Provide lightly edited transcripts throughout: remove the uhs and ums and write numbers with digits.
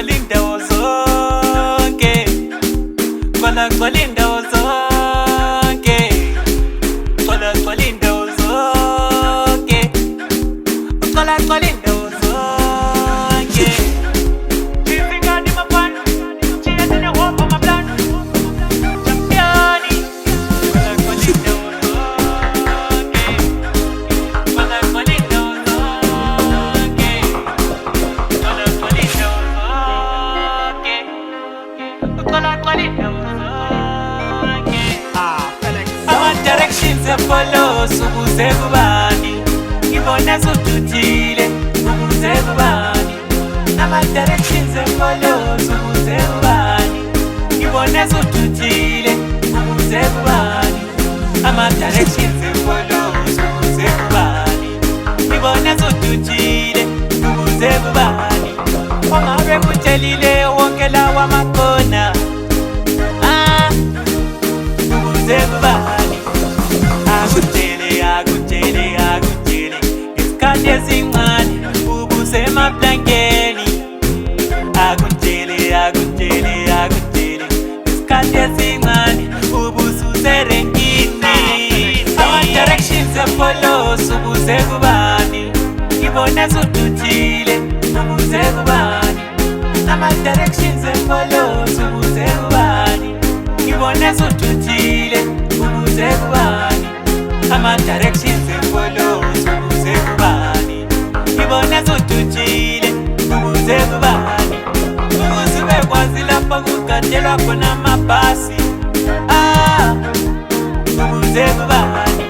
gcwala indawo zonke, gcwala indawo zonke, gcwala indawo zonke, gcwala indawo zonke. Izingane mafana, thina sinehopha mablana, championi, gcwala indawo zonke, gcwala indawo zonke, gcwala indawo zonke, gcwala indawo zonke. Ama-directions e-follow ukuze kubani, ngibona sudutile ukuze kubani. Ama-directions e-follow ukuze kubani, ngibona sudutile ukuze kubani. Ama-directions e-follow ukuze kubani, ngibona sudutile ukuze kubani. Ongabe kutshelile wonke lawa makona, ukuze kubani. Akutshele ngesikhathi esincane ubusemablankeni. Akutshele ngesikhathi esincane ubususerenkini. Ama-directions e-follow ukuze kubani, ngibona sudutile ukuze kubani. Ama-directions e-follow ukuze kubani, ngibona sudutile ukuze kubani. Ama-directions e-follow ukuze kubani, ngibona sudutile ukuze kubani. Ukuze ubekwazi lapha kugadelwa khona amabhasi, ukuze kubani.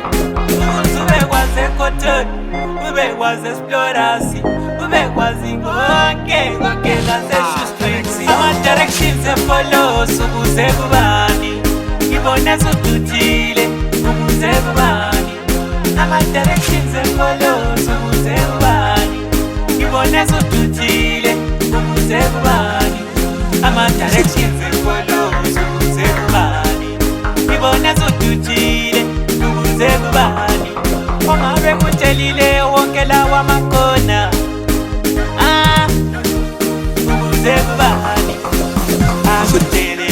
Ukuze ubekwazi eCotton, ubekwazi eSplorus, ubekwazi konke ngase-Shoestrings. Ama-directions e-follow ukuze kubani, ngibona sudutile ukuze kubani. Ama-directions e-follow ukuze kubani, ngibona sudutile ukuze kubani. Ama-directions e-follow ukuze kubani, ngibona sudutile ukuze kubani. Ongabe kutshelile wonke lawa makona, ukuze kubani. Akutshele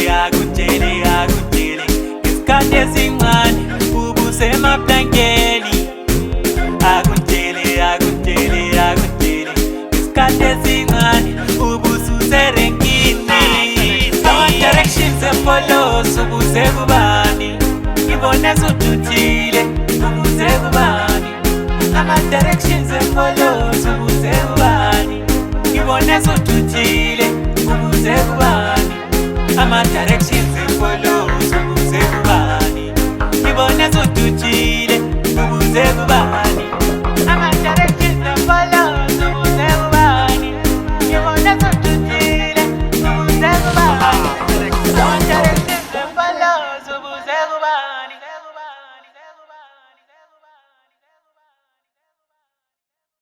ngesikhathi esincane ubusemablankeni. Akutshele ngesikhathi esincane ubususerenkini. Ama-directions e-follow ukuze kubani, ngibona sudutile ukuze kubani. Ama-directions e-follow ukuze kubani, ngibona sudutile ukuze kubani. Ama-directions e-follow ukuze kubani, ngibona